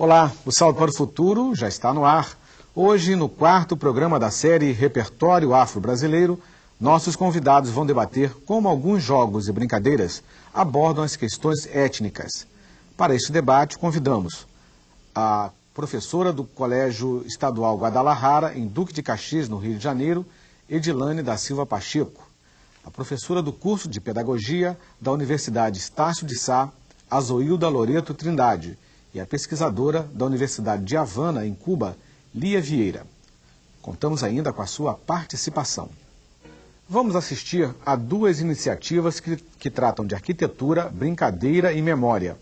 Olá, o Salto para o Futuro já está no ar. Hoje, no quarto programa da série Repertório Afro-Brasileiro, nossos convidados vão debater como alguns jogos e brincadeiras abordam as questões étnicas. Para este debate, convidamos a professora do Colégio Estadual Guadalajara, em Duque de Caxias, no Rio de Janeiro, Edilane da Silva Pacheco, a professora do curso de Pedagogia da Universidade Estácio de Sá, Azoilda Loreto Trindade, e a pesquisadora da Universidade de Havana, em Cuba, Lia Vieira. Contamos ainda com a sua participação. Vamos assistir a duas iniciativas que tratam de arquitetura, brincadeira e memória.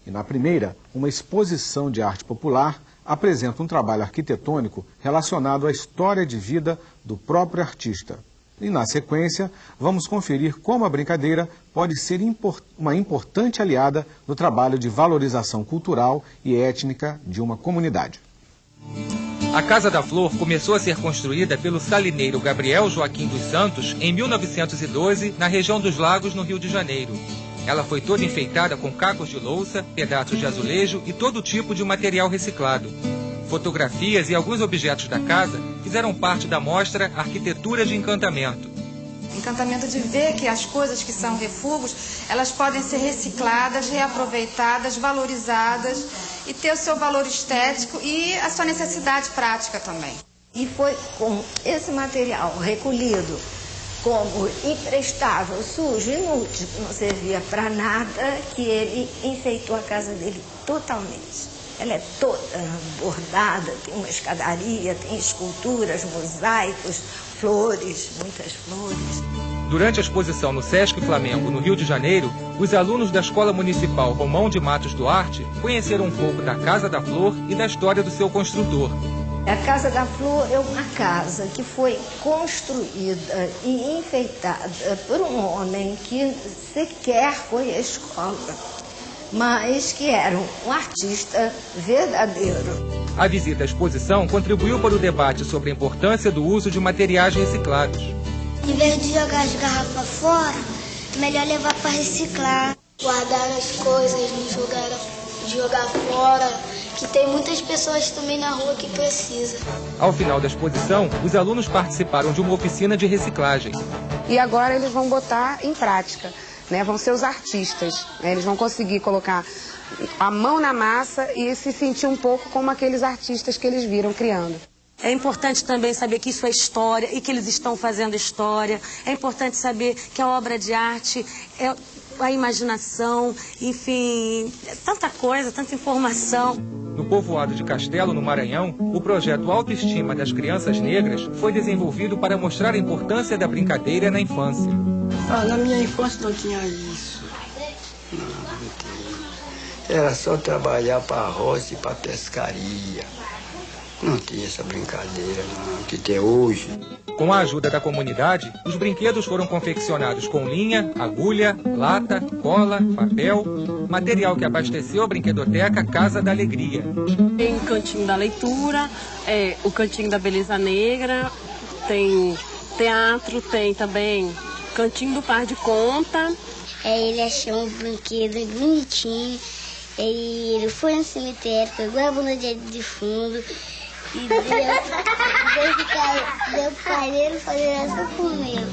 E na primeira, uma exposição de arte popular apresenta um trabalho arquitetônico relacionado à história de vida do próprio artista. E na sequência, vamos conferir como a brincadeira pode ser uma importante aliada no trabalho de valorização cultural e étnica de uma comunidade. A Casa da Flor começou a ser construída pelo salineiro Gabriel Joaquim dos Santos em 1912, na região dos Lagos, no Rio de Janeiro. Ela foi toda enfeitada com cacos de louça, pedaços de azulejo e todo tipo de material reciclado. Fotografias e alguns objetos da casa fizeram parte da mostra Arquitetura de Encantamento. Encantamento de ver que as coisas que são refugos, elas podem ser recicladas, reaproveitadas, valorizadas e ter o seu valor estético e a sua necessidade prática também. E foi com esse material recolhido como imprestável, sujo, inútil, que não servia para nada, que ele enfeitou a casa dele totalmente. Ela é toda bordada, tem uma escadaria, tem esculturas, mosaicos, flores, muitas flores. Durante a exposição no Sesc Flamengo, no Rio de Janeiro, os alunos da Escola Municipal Romão de Matos Duarte conheceram um pouco da Casa da Flor e da história do seu construtor. A Casa da Flor é uma casa que foi construída e enfeitada por um homem que sequer foi à escola, mas que era um artista verdadeiro. A visita à exposição contribuiu para o debate sobre a importância do uso de materiais reciclados. Em vez de jogar as garrafas fora, é melhor levar para reciclar. Guardar as coisas, não jogar fora, que tem muitas pessoas também na rua que precisam. Ao final da exposição, os alunos participaram de uma oficina de reciclagem. E agora eles vão botar em prática. Vão ser os artistas, eles vão conseguir colocar a mão na massa e se sentir um pouco como aqueles artistas que eles viram criando. É importante também saber que isso é história e que eles estão fazendo história. É importante saber que a obra de arte é a imaginação, enfim, tanta coisa, tanta informação. No povoado de Castelo, no Maranhão, o projeto Autoestima das Crianças Negras foi desenvolvido para mostrar a importância da brincadeira na infância. Na minha infância não tinha isso. Não tinha. Era só trabalhar para roça e para pescaria. Não tinha essa brincadeira não, que tem hoje. Com a ajuda da comunidade, os brinquedos foram confeccionados com linha, agulha, lata, cola, papel, material que abasteceu a brinquedoteca Casa da Alegria. Tem o Cantinho da Leitura, o Cantinho da Beleza Negra, tem teatro, tem também Cantinho do Par de Conta. Ele achou um brinquedo bonitinho, e ele foi no cemitério, pegou a bunda de fundo e deu pro padeiro fazer essa comida.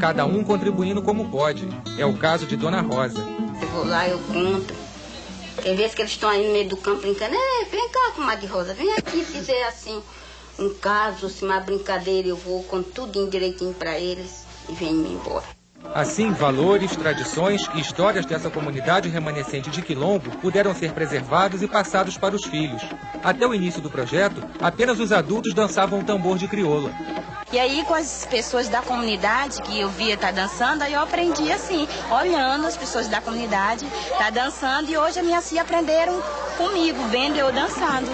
Cada um contribuindo como pode. É o caso de Dona Rosa. Eu vou lá, eu conto. Tem vezes que eles estão aí no meio do campo brincando. Vem cá, comadre Rosa, vem aqui dizer assim, um caso, assim, uma brincadeira, eu vou com tudo direitinho para eles e venho embora. Assim, valores, tradições e histórias dessa comunidade remanescente de Quilombo puderam ser preservados e passados para os filhos. Até o início do projeto, apenas os adultos dançavam o tambor de crioula. E aí, com as pessoas da comunidade que eu via estar dançando, aí eu aprendi assim, olhando as pessoas da comunidade estar dançando, e hoje as minhas filhas aprenderam comigo, vendo eu dançando.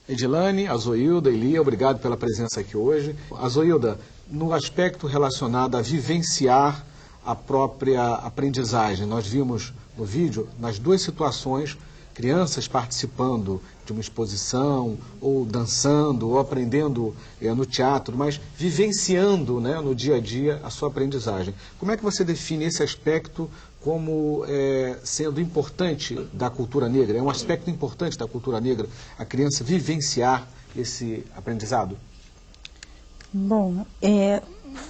Edilane, Azoilda e Lia, obrigado pela presença aqui hoje. Azoilda, no aspecto relacionado a vivenciar a própria aprendizagem, nós vimos no vídeo, nas duas situações, crianças participando de uma exposição, ou dançando, ou aprendendo no teatro, mas vivenciando, né, no dia a dia a sua aprendizagem. Como é que você define esse aspecto como sendo importante da cultura negra? É um aspecto importante da cultura negra a criança vivenciar esse aprendizado? Bom,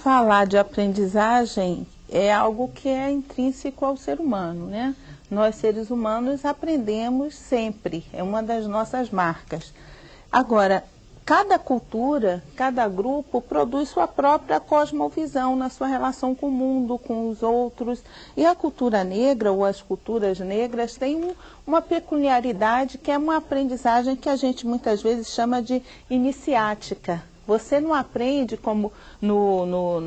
falar de aprendizagem é algo que é intrínseco ao ser humano, né? Nós, seres humanos, aprendemos sempre, é uma das nossas marcas. Agora, cada cultura, cada grupo produz sua própria cosmovisão na sua relação com o mundo, com os outros. E a cultura negra, ou as culturas negras, têm uma peculiaridade que é uma aprendizagem que a gente muitas vezes chama de iniciática. Você não aprende, como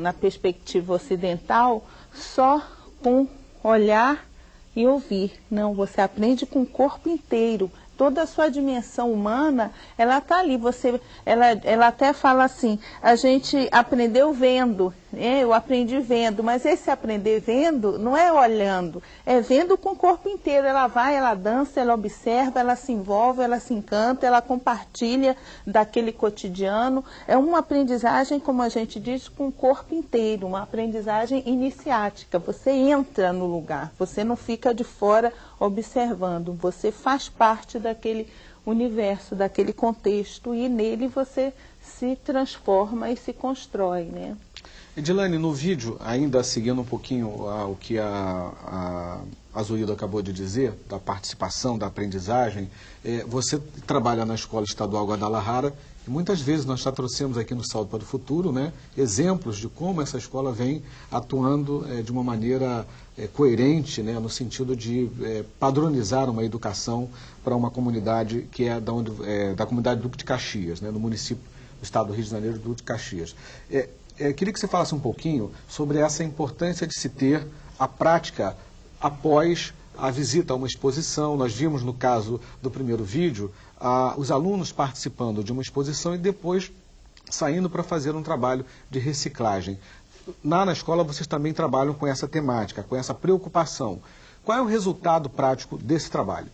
na perspectiva ocidental, só com olhar e ouvir. Não, você aprende com o corpo inteiro. Toda a sua dimensão humana, ela está ali. Ela até fala assim, a gente aprendeu vendo, eu aprendi vendo, mas esse aprender vendo não é olhando, é vendo com o corpo inteiro. Ela vai, ela dança, ela observa, ela se envolve, ela se encanta, ela compartilha daquele cotidiano. É uma aprendizagem, como a gente diz, com o corpo inteiro, uma aprendizagem iniciática. Você entra no lugar, você não fica de fora observando, você faz parte daquele universo, daquele contexto, e nele você se transforma e se constrói, né? Edilane, no vídeo, ainda seguindo um pouquinho o que a Zoilda acabou de dizer, da participação, da aprendizagem, você trabalha na Escola Estadual Guadalajara, e muitas vezes nós já trouxemos aqui no Salto para o Futuro, né, exemplos de como essa escola vem atuando de uma maneira coerente, né, no sentido de padronizar uma educação para uma comunidade que é da comunidade Duque de Caxias, né, no município do estado do Rio de Janeiro, Duque de Caxias. Queria que você falasse um pouquinho sobre essa importância de se ter a prática após a visita a uma exposição. Nós vimos no caso do primeiro vídeo, os alunos participando de uma exposição e depois saindo para fazer um trabalho de reciclagem. Na escola vocês também trabalham com essa temática, com essa preocupação. Qual é o resultado prático desse trabalho?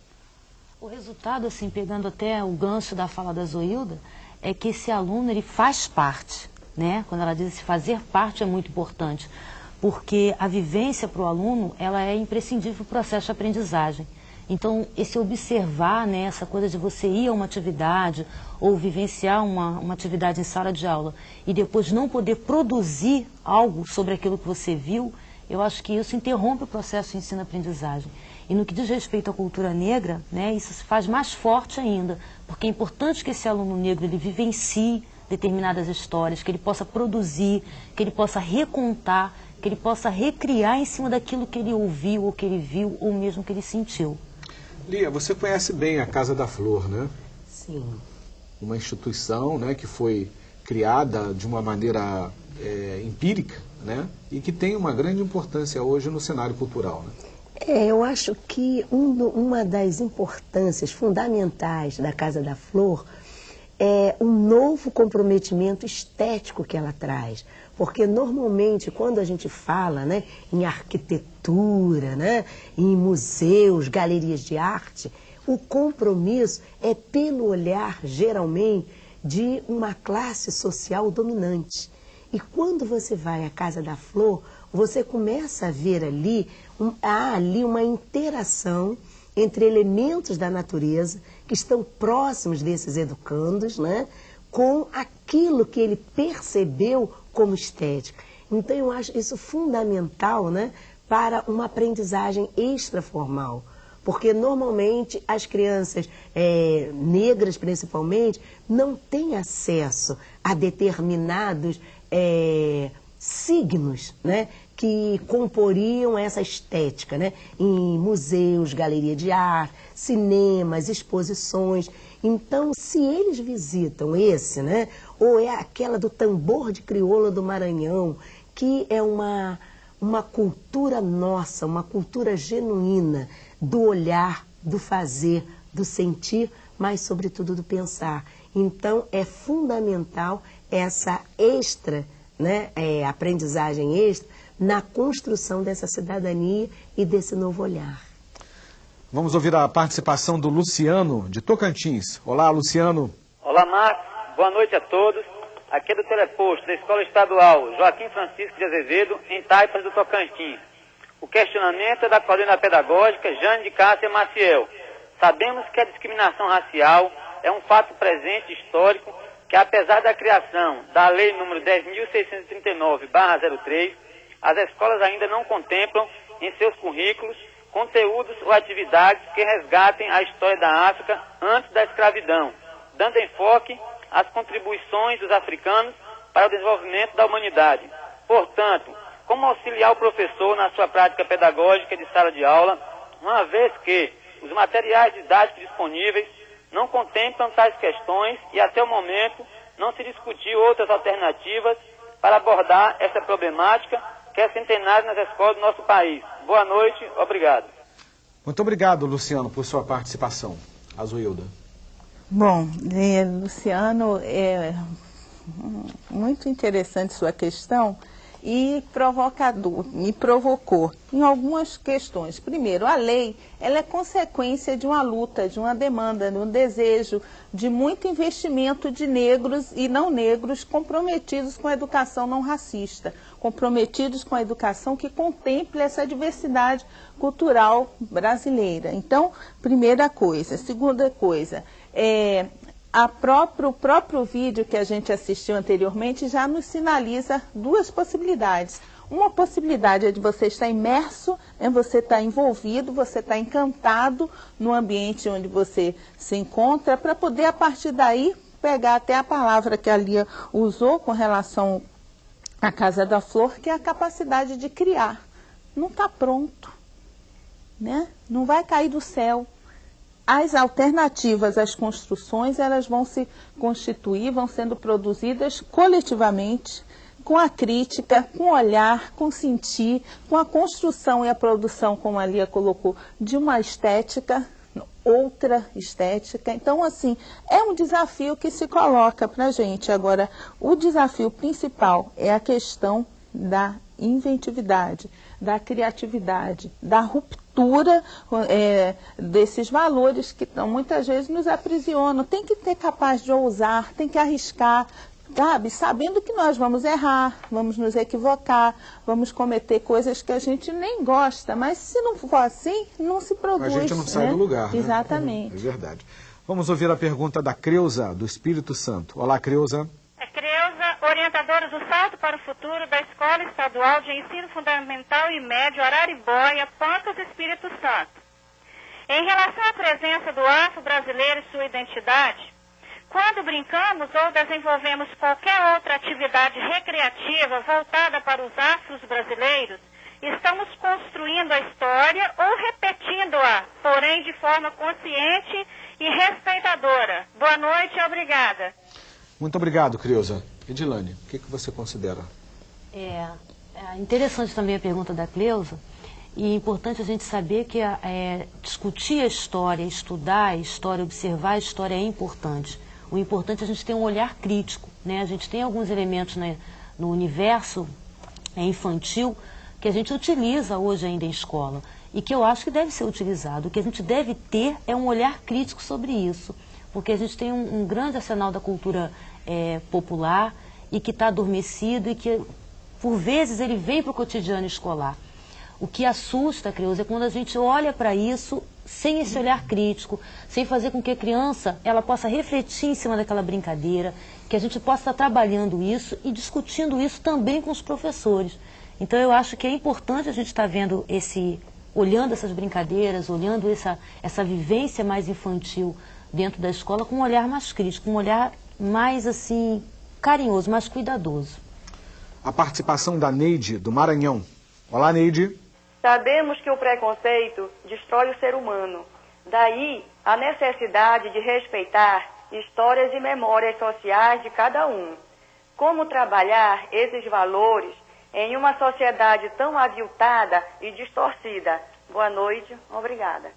O resultado, assim, pegando até o gancho da fala da Zoilda, é que esse aluno, ele faz parte, né? Quando ela diz fazer parte é muito importante, porque a vivência para o aluno, ela é imprescindível para o processo de aprendizagem. Então, esse observar, né, essa coisa de você ir a uma atividade ou vivenciar uma atividade em sala de aula e depois não poder produzir algo sobre aquilo que você viu, eu acho que isso interrompe o processo de ensino-aprendizagem. E no que diz respeito à cultura negra, né, isso se faz mais forte ainda, porque é importante que esse aluno negro ele vivencie determinadas histórias, que ele possa produzir, que ele possa recontar, que ele possa recriar em cima daquilo que ele ouviu, ou que ele viu, ou mesmo que ele sentiu. Lia, você conhece bem a Casa da Flor, né? Sim. Uma instituição, né, que foi criada de uma maneira empírica, né, e que tem uma grande importância hoje no cenário cultural, né? Eu acho que uma das importâncias fundamentais da Casa da Flor é um novo comprometimento estético que ela traz. Porque normalmente quando a gente fala, né, em arquitetura, né, em museus, galerias de arte, o compromisso é pelo olhar, geralmente, de uma classe social dominante. E quando você vai à Casa da Flor, você começa a ver há ali uma interação entre elementos da natureza que estão próximos desses educandos, né, com aquilo que ele percebeu como estética. Então eu acho isso fundamental, né, para uma aprendizagem extraformal. Porque normalmente as crianças negras principalmente não têm acesso a determinados signos, né, que comporiam essa estética, né, em museus, galeria de arte, cinemas, exposições. Então, se eles visitam esse, né, ou é aquela do tambor de crioula do Maranhão, que é uma cultura nossa, uma cultura genuína do olhar, do fazer, do sentir, mas sobretudo do pensar. Então, é fundamental essa aprendizagem extra na construção dessa cidadania e desse novo olhar. Vamos ouvir a participação do Luciano, de Tocantins. Olá, Luciano. Olá, Marcos. Boa noite a todos. Aqui é do Teleposto, da Escola Estadual Joaquim Francisco de Azevedo, em Taipas do Tocantins. O questionamento é da coordenadora pedagógica Jane de Cássia Maciel. Sabemos que a discriminação racial é um fato presente histórico que, apesar da criação da Lei nº 10.639/03, as escolas ainda não contemplam em seus currículos conteúdos ou atividades que resgatem a história da África antes da escravidão, dando enfoque às contribuições dos africanos para o desenvolvimento da humanidade. Portanto, como auxiliar o professor na sua prática pedagógica de sala de aula, uma vez que os materiais didáticos disponíveis não contemplam tais questões e até o momento não se discutiu outras alternativas para abordar essa problemática que é centenária nas escolas do nosso país. Boa noite, obrigado. Muito obrigado, Luciano, por sua participação. Azuilda. Bom, Luciano, é muito interessante sua questão e provocador, me provocou em algumas questões. Primeiro, a lei, ela é consequência de uma luta, de uma demanda, de um desejo, de muito investimento de negros e não negros comprometidos com a educação não racista, comprometidos com a educação que contemple essa diversidade cultural brasileira. Então, primeira coisa. Segunda coisa, o próprio vídeo que a gente assistiu anteriormente já nos sinaliza duas possibilidades. Uma possibilidade é de você estar imerso, você estar envolvido, você estar encantado no ambiente onde você se encontra, para poder, a partir daí, pegar até a palavra que a Lia usou com relação à Casa da Flor, que é a capacidade de criar. Não está pronto, né? Não vai cair do céu. As alternativas às construções, elas vão se constituir, vão sendo produzidas coletivamente, com a crítica, com o olhar, com o sentir, com a construção e a produção, como a Lia colocou, de uma estética, outra estética. Então, assim, é um desafio que se coloca para a gente. Agora, o desafio principal é a questão da inventividade, da criatividade, da ruptura desses valores que muitas vezes nos aprisionam. Tem que ter capaz de ousar, tem que arriscar, sabe? Sabendo que nós vamos errar, vamos nos equivocar, vamos cometer coisas que a gente nem gosta, mas se não for assim, não se produz. A gente não sai do lugar, né? Exatamente. É verdade. Vamos ouvir a pergunta da Creuza, do Espírito Santo. Olá, Creuza. Creuza, orientadora do Salto para o Futuro da Escola Estadual de Ensino Fundamental e Médio Araribóia, Pancas, Espírito Santo. Em relação à presença do afro-brasileiro e sua identidade, quando brincamos ou desenvolvemos qualquer outra atividade recreativa voltada para os afros brasileiros, estamos construindo a história ou repetindo-a, porém de forma consciente e respeitadora. Boa noite e obrigada. Muito obrigado, Creuza. Edilane, o que você considera? É interessante também a pergunta da Creuza, e é importante a gente saber que discutir a história, estudar a história, observar a história é importante. O importante é a gente ter um olhar crítico, né? A gente tem alguns elementos no universo infantil que a gente utiliza hoje ainda em escola e que eu acho que deve ser utilizado. O que a gente deve ter é um olhar crítico sobre isso, porque a gente tem um grande arsenal da cultura popular e que está adormecido e que, por vezes, ele vem para o cotidiano escolar. O que assusta, Creuza, é quando a gente olha para isso sem esse olhar crítico, sem fazer com que a criança ela possa refletir em cima daquela brincadeira, que a gente possa estar trabalhando isso e discutindo isso também com os professores. Então, eu acho que é importante a gente estar vendo olhando essas brincadeiras, olhando essa vivência mais infantil dentro da escola com um olhar mais crítico, um olhar mais, assim, carinhoso, mais cuidadoso. A participação da Neide, do Maranhão. Olá, Neide. Sabemos que o preconceito destrói o ser humano. Daí, a necessidade de respeitar histórias e memórias sociais de cada um. Como trabalhar esses valores em uma sociedade tão aviltada e distorcida? Boa noite, obrigada.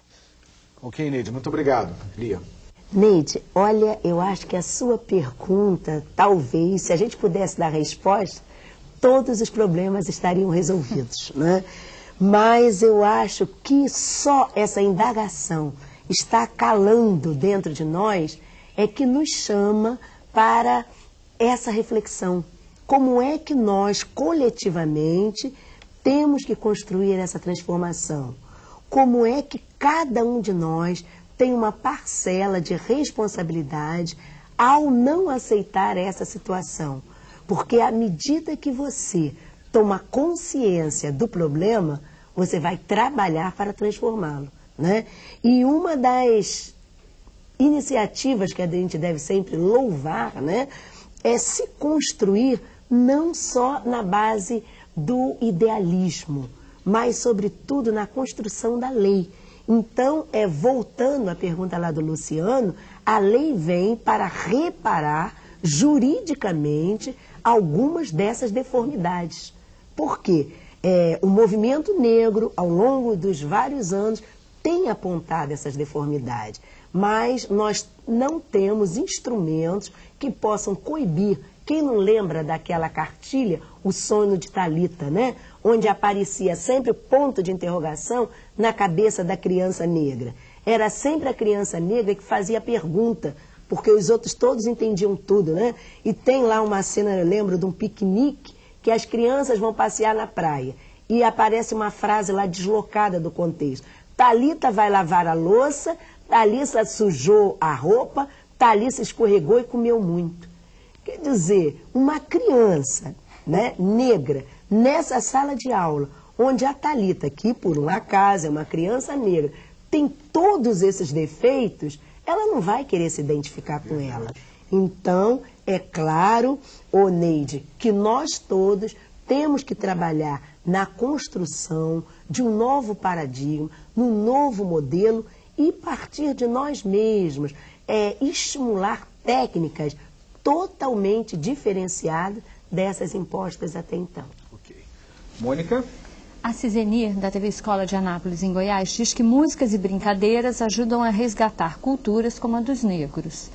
Ok, Neide, muito obrigado. Lia. Neide, olha, eu acho que a sua pergunta, talvez, se a gente pudesse dar resposta, todos os problemas estariam resolvidos, né? Mas eu acho que só essa indagação está calando dentro de nós é que nos chama para essa reflexão. Como é que nós, coletivamente, temos que construir essa transformação? Como é que cada um de nós tem uma parcela de responsabilidade ao não aceitar essa situação? Porque à medida que você toma consciência do problema, você vai trabalhar para transformá-lo, né? E uma das iniciativas que a gente deve sempre louvar, né, é se construir não só na base do idealismo, mas, sobretudo, na construção da lei. Então, voltando à pergunta lá do Luciano, a lei vem para reparar juridicamente algumas dessas deformidades. Por quê? O movimento negro, ao longo dos vários anos, tem apontado essas deformidades, mas nós não temos instrumentos que possam coibir. Quem não lembra daquela cartilha, O Sonho de Talita, né? Onde aparecia sempre o ponto de interrogação na cabeça da criança negra. Era sempre a criança negra que fazia a pergunta, porque os outros todos entendiam tudo, né? E tem lá uma cena, eu lembro, de um piquenique, que as crianças vão passear na praia. E aparece uma frase lá deslocada do contexto. Talita vai lavar a louça, Talita sujou a roupa, Talita escorregou e comeu muito. Quer dizer, uma criança, né, negra, nessa sala de aula, onde a Talita, que por um acaso é uma criança negra, tem todos esses defeitos, ela não vai querer se identificar com ela. Então, é claro, Neide, que nós todos temos que trabalhar na construção de um novo paradigma, num novo modelo e partir de nós mesmos, estimular técnicas totalmente diferenciadas dessas impostas até então. Ok. Mônica? A Cizenir, da TV Escola de Anápolis, em Goiás, diz que músicas e brincadeiras ajudam a resgatar culturas como a dos negros.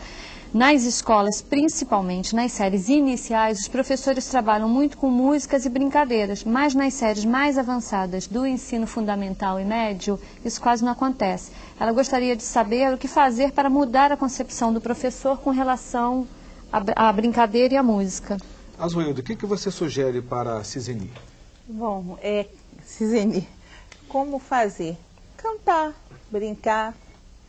Nas escolas, principalmente nas séries iniciais, os professores trabalham muito com músicas e brincadeiras, mas nas séries mais avançadas do ensino fundamental e médio, isso quase não acontece. Ela gostaria de saber o que fazer para mudar a concepção do professor com relação à brincadeira e à música. Azuildo, o que você sugere para a Cizenir? Bom, Cizenir, como fazer? Cantar, brincar,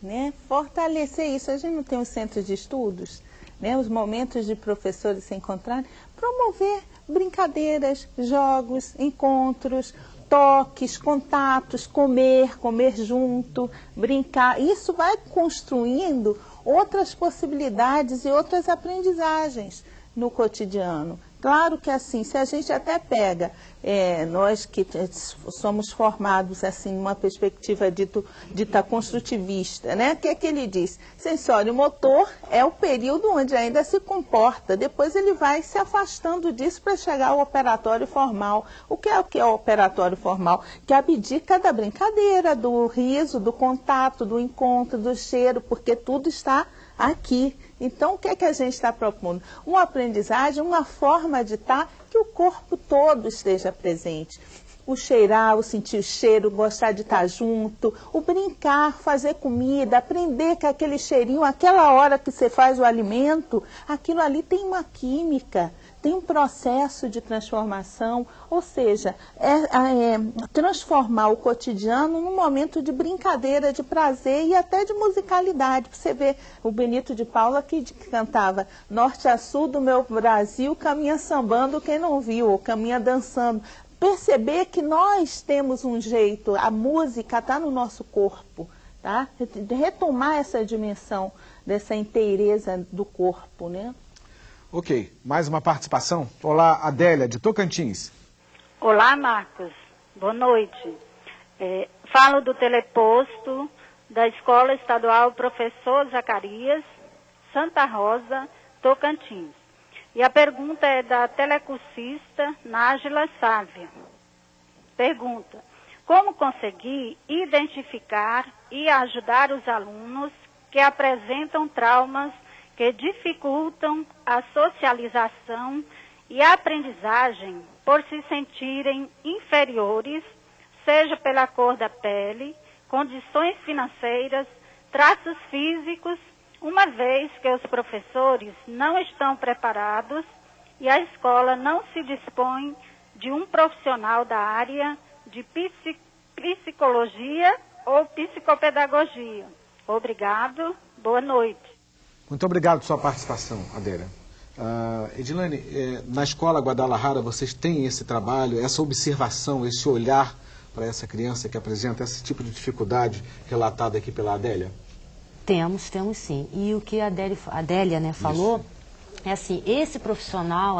né? Fortalecer isso. A gente não tem um centro de estudos, né? Os momentos de professores se encontrarem, promover brincadeiras, jogos, encontros, toques, contatos, comer junto, brincar. Isso vai construindo outras possibilidades e outras aprendizagens no cotidiano. Claro que assim, se a gente até pega, nós que somos formados assim numa perspectiva dita construtivista, né? O que é que ele diz? Sensório motor é o período onde ainda se comporta, depois ele vai se afastando disso para chegar ao operatório formal. O que é o operatório formal? Que abdica da brincadeira, do riso, do contato, do encontro, do cheiro, porque tudo está aqui. Então, o que é que a gente está propondo? Uma aprendizagem, uma forma de estar que o corpo todo esteja presente. O cheirar, o sentir o cheiro, gostar de estar junto, o brincar, fazer comida, aprender que aquele cheirinho, aquela hora que você faz o alimento, aquilo ali tem uma química, tem um processo de transformação, ou seja, transformar o cotidiano num momento de brincadeira, de prazer e até de musicalidade. Você vê o Benito de Paula que cantava Norte a Sul do meu Brasil, caminha sambando quem não viu, ou caminha dançando. Perceber que nós temos um jeito, a música está no nosso corpo, tá? Retomar essa dimensão dessa inteireza do corpo, né? Ok, mais uma participação. Olá, Adélia, de Tocantins. Olá, Marcos. Boa noite. Falo do teleposto da Escola Estadual Professor Zacarias, Santa Rosa, Tocantins. E a pergunta é da telecursista Nájila Sávia. Pergunta: como conseguir identificar e ajudar os alunos que apresentam traumas que dificultam a socialização e a aprendizagem por se sentirem inferiores, seja pela cor da pele, condições financeiras, traços físicos, uma vez que os professores não estão preparados e a escola não se dispõe de um profissional da área de psicologia ou psicopedagogia. Obrigado, boa noite. Muito obrigado pela sua participação, Adélia. Edilane, na Escola Guadalajara vocês têm esse trabalho, essa observação, esse olhar para essa criança que apresenta esse tipo de dificuldade relatada aqui pela Adélia? Temos sim. E o que a Adélia, né, falou, é assim, esse profissional,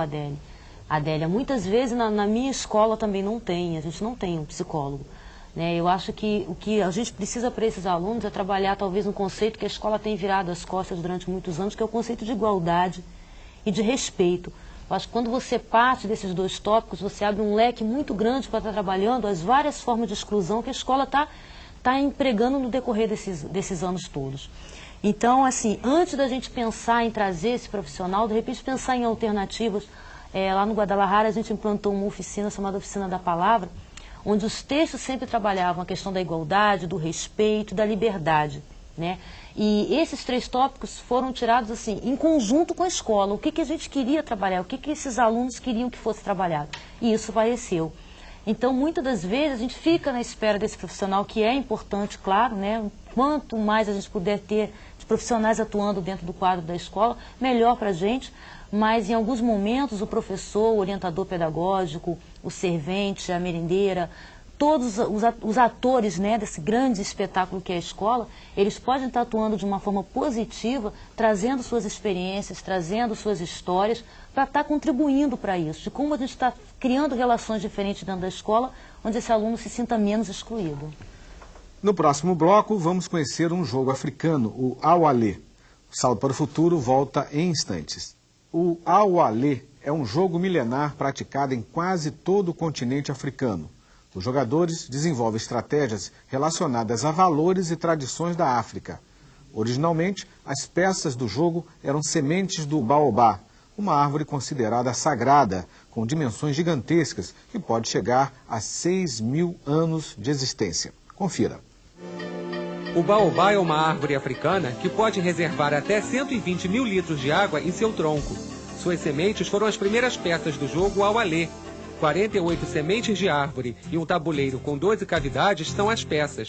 Adélia, muitas vezes na minha escola também não tem, a gente não tem um psicólogo. Né? Eu acho que o que a gente precisa para esses alunos é trabalhar talvez um conceito que a escola tem virado as costas durante muitos anos, que é o conceito de igualdade e de respeito. Eu acho que quando você parte desses dois tópicos, você abre um leque muito grande para estar trabalhando as várias formas de exclusão que a escola está empregando no decorrer desses anos todos. Então, assim, antes da gente pensar em trazer esse profissional, de repente pensar em alternativas, lá no Guadalajara a gente implantou uma oficina chamada Oficina da Palavra, onde os textos sempre trabalhavam a questão da igualdade, do respeito, da liberdade, né? E esses 3 tópicos foram tirados assim, em conjunto com a escola. O que a gente queria trabalhar, o que esses alunos queriam que fosse trabalhado. E isso apareceu. Então, muitas das vezes, a gente fica na espera desse profissional, que é importante, claro, né? Quanto mais a gente puder ter de profissionais atuando dentro do quadro da escola, melhor para a gente. Mas, em alguns momentos, o professor, o orientador pedagógico, o servente, a merendeira, todos os atores, né, desse grande espetáculo que é a escola, eles podem estar atuando de uma forma positiva, trazendo suas experiências, trazendo suas histórias, para estar contribuindo para isso, de como a gente está criando relações diferentes dentro da escola, onde esse aluno se sinta menos excluído. No próximo bloco, vamos conhecer um jogo africano, o Awalé. O Salto para o Futuro volta em instantes. O Awalé é um jogo milenar praticado em quase todo o continente africano. Os jogadores desenvolvem estratégias relacionadas a valores e tradições da África. Originalmente, as peças do jogo eram sementes do baobá, uma árvore considerada sagrada, com dimensões gigantescas, que pode chegar a 6.000 anos de existência. Confira. O baobá é uma árvore africana que pode reservar até 120 mil litros de água em seu tronco. Suas sementes foram as primeiras peças do jogo Awalé. 48 sementes de árvore e um tabuleiro com 12 cavidades são as peças.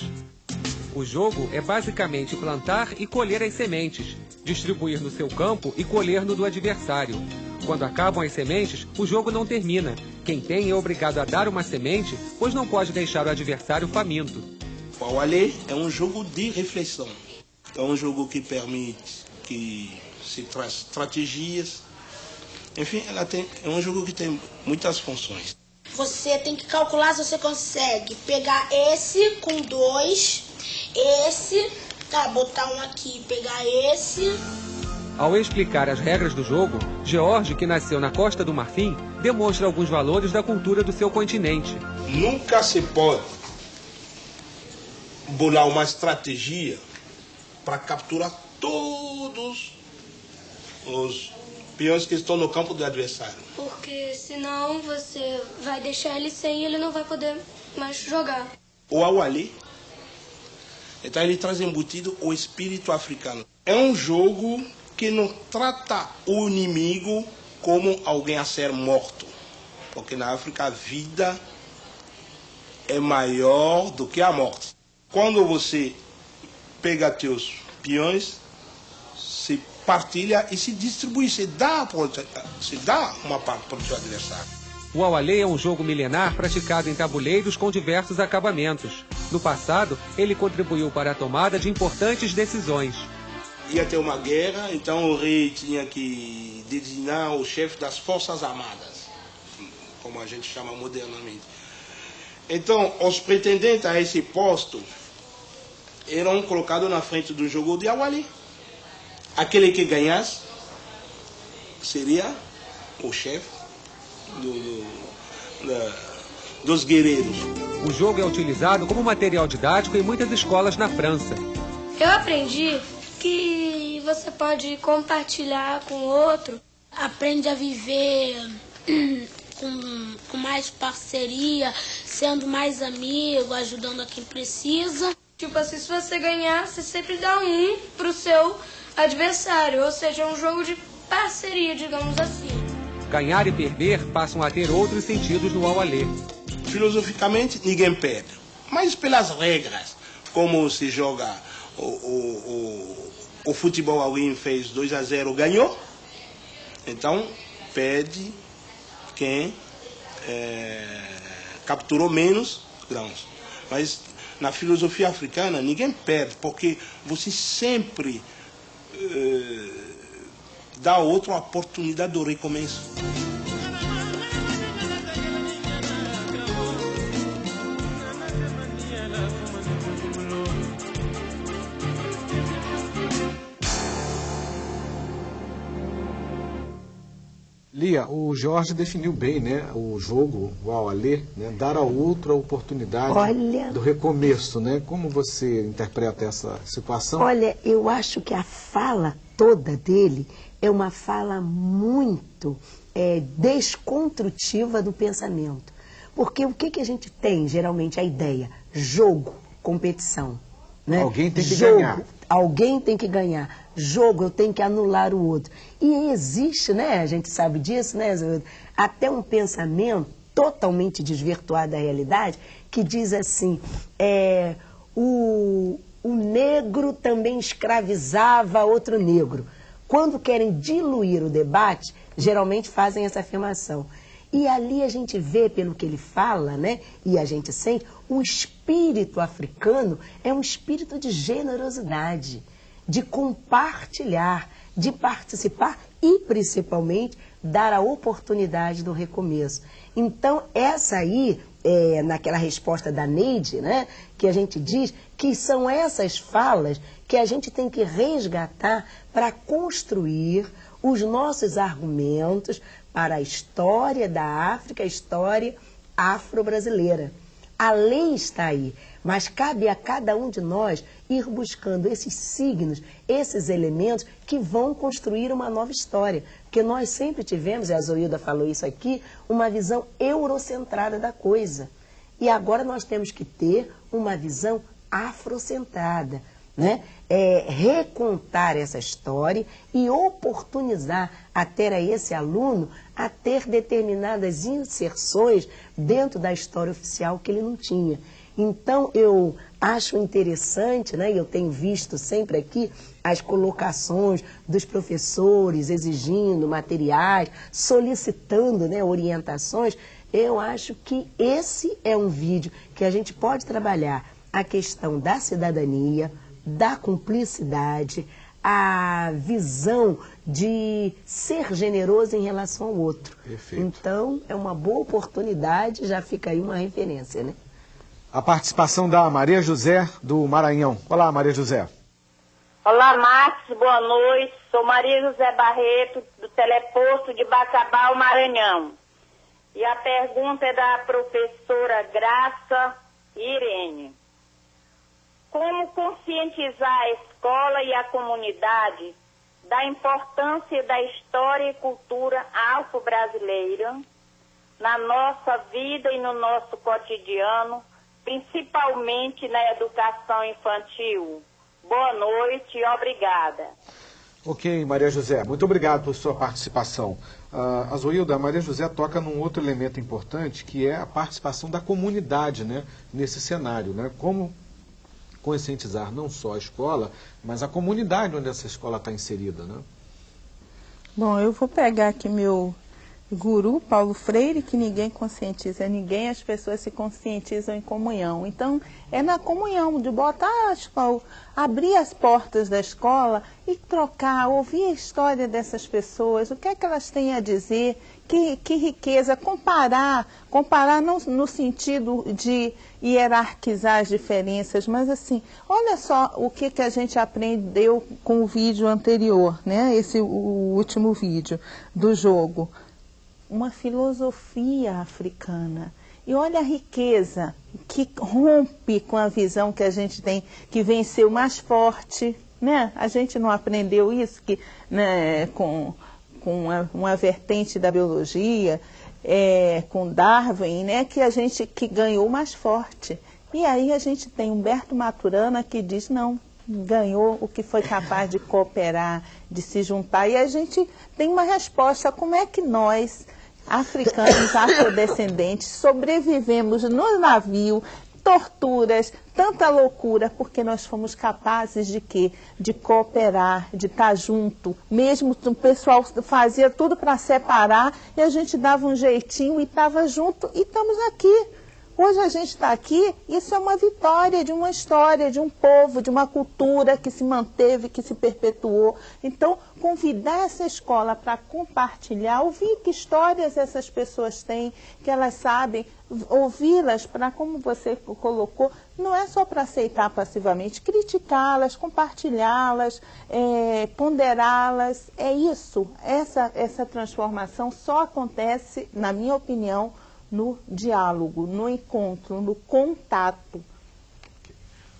O jogo é basicamente plantar e colher as sementes, distribuir no seu campo e colher no do adversário. Quando acabam as sementes, o jogo não termina. Quem tem é obrigado a dar uma semente, pois não pode deixar o adversário faminto. O Awalé é um jogo de reflexão. É um jogo que permite que se traz estratégias. Enfim, é um jogo que tem muitas funções. Você tem que calcular se você consegue pegar esse com 2, esse, botar um aqui e pegar esse. Ao explicar as regras do jogo, George, que nasceu na Costa do Marfim, demonstra alguns valores da cultura do seu continente. Nunca se pode bolar uma estratégia para capturar todos os peões que estão no campo do adversário. Porque senão você vai deixar ele sem e ele não vai poder mais jogar. O Awalé, então ele traz embutido o espírito africano. É um jogo que não trata o inimigo como alguém a ser morto. Porque na África a vida é maior do que a morte. Quando você pega teus peões, se partilha e se distribui, se dá uma parte para o seu adversário. O Awalé é um jogo milenar praticado em tabuleiros com diversos acabamentos. No passado, ele contribuiu para a tomada de importantes decisões. Ia ter uma guerra, então o rei tinha que designar o chefe das forças armadas, como a gente chama modernamente. Então, os pretendentes a esse posto eram colocados na frente do jogo de Awalé. Aquele que ganhasse seria o chefe dos guerreiros. O jogo é utilizado como material didático em muitas escolas na França. Eu aprendi que você pode compartilhar com o outro, aprende a viver com mais parceria, sendo mais amigo, ajudando a quem precisa. Tipo assim, se você ganhar, você sempre dá um pro seu adversário, ou seja, é um jogo de parceria, digamos assim. Ganhar e perder passam a ter outros sentidos no Aualê. Filosoficamente, ninguém perde. Mas pelas regras, como se joga o futebol, alguém fez 2-0, ganhou. Então, perde quem capturou menos grãos. Mas na filosofia africana, ninguém perde, porque você sempre dá outra oportunidade do recomeço. Lia, o Jorge definiu bem, né, o jogo, o Aualê, né, dar ao outro a oportunidade do recomeço, né? Como você interpreta essa situação? Olha, eu acho que a fala toda dele é uma fala muito desconstrutiva do pensamento. Porque o que a gente tem, geralmente, a ideia? Jogo, competição. Né? Alguém tem que ganhar. Alguém tem que ganhar. Jogo, eu tenho que anular o outro. E existe, né, a gente sabe disso, né, até um pensamento totalmente desvirtuado da realidade, que diz assim, o negro também escravizava outro negro. Quando querem diluir o debate, geralmente fazem essa afirmação. E ali a gente vê, pelo que ele fala, né, e a gente sente, o espírito africano é um espírito de generosidade, de compartilhar, de participar e, principalmente, dar a oportunidade do recomeço. Então, essa aí, naquela resposta da Neide, né, que a gente diz que são essas falas que a gente tem que resgatar para construir os nossos argumentos para a história da África, a história afro-brasileira. A lei está aí, mas cabe a cada um de nós ir buscando esses signos, esses elementos que vão construir uma nova história. Porque nós sempre tivemos, e a Zoilda falou isso aqui, uma visão eurocentrada da coisa. E agora nós temos que ter uma visão afrocentrada, né? Recontar essa história e oportunizar até a esse aluno a ter determinadas inserções dentro da história oficial que ele não tinha. Então, eu acho interessante, né, e eu tenho visto sempre aqui as colocações dos professores exigindo materiais, solicitando, né, orientações. Eu acho que esse é um vídeo que a gente pode trabalhar a questão da cidadania, da cumplicidade, a visão de ser generoso em relação ao outro. Perfeito. Então, é uma boa oportunidade, já fica aí uma referência, né? A participação da Maria José, do Maranhão. Olá, Maria José. Olá, Marcos, boa noite. Sou Maria José Barreto, do Teleposto de Bacabal, Maranhão. E a pergunta é da professora Graça Irene. Como conscientizar a escola e a comunidade da importância da história e cultura afro-brasileira na nossa vida e no nosso cotidiano, principalmente na educação infantil? Boa noite e obrigada. Ok, Maria José, muito obrigado por sua participação. A Zoilda, a Maria José toca num outro elemento importante, que é a participação da comunidade, né, nesse cenário, né? Como conscientizar não só a escola, mas a comunidade onde essa escola está inserida, né? Bom, eu vou pegar aqui meu guru, Paulo Freire, que ninguém conscientiza ninguém, as pessoas se conscientizam em comunhão. Então, é na comunhão, de botar a escola, abrir as portas da escola e trocar, ouvir a história dessas pessoas, o que é que elas têm a dizer, que riqueza, comparar não no sentido de hierarquizar as diferenças, mas assim, olha só o que a gente aprendeu com o vídeo anterior, né? O último vídeo do jogo. Uma filosofia africana. E olha a riqueza que rompe com a visão que a gente tem, que venceu mais forte, né? A gente não aprendeu isso que, né, com com uma vertente da biologia, com Darwin, né, que ganhou mais forte. E aí a gente tem Humberto Maturana que diz, não, ganhou o que foi capaz de cooperar, de se juntar. E a gente tem uma resposta, como é que nós, africanos, afrodescendentes, sobrevivemos no navio, torturas, tanta loucura, porque nós fomos capazes de quê? De cooperar, de estar junto. Mesmo o pessoal fazia tudo para separar e a gente dava um jeitinho e estava junto e estamos aqui. Hoje a gente está aqui, isso é uma vitória de uma história, de um povo, de uma cultura que se manteve, que se perpetuou. Então, convidar essa escola para compartilhar, ouvir que histórias essas pessoas têm, que elas sabem, ouvi-las para, como você colocou, não é só para aceitar passivamente, criticá-las, compartilhá-las, ponderá-las. É isso, essa transformação só acontece, na minha opinião, no diálogo, no encontro, no contato.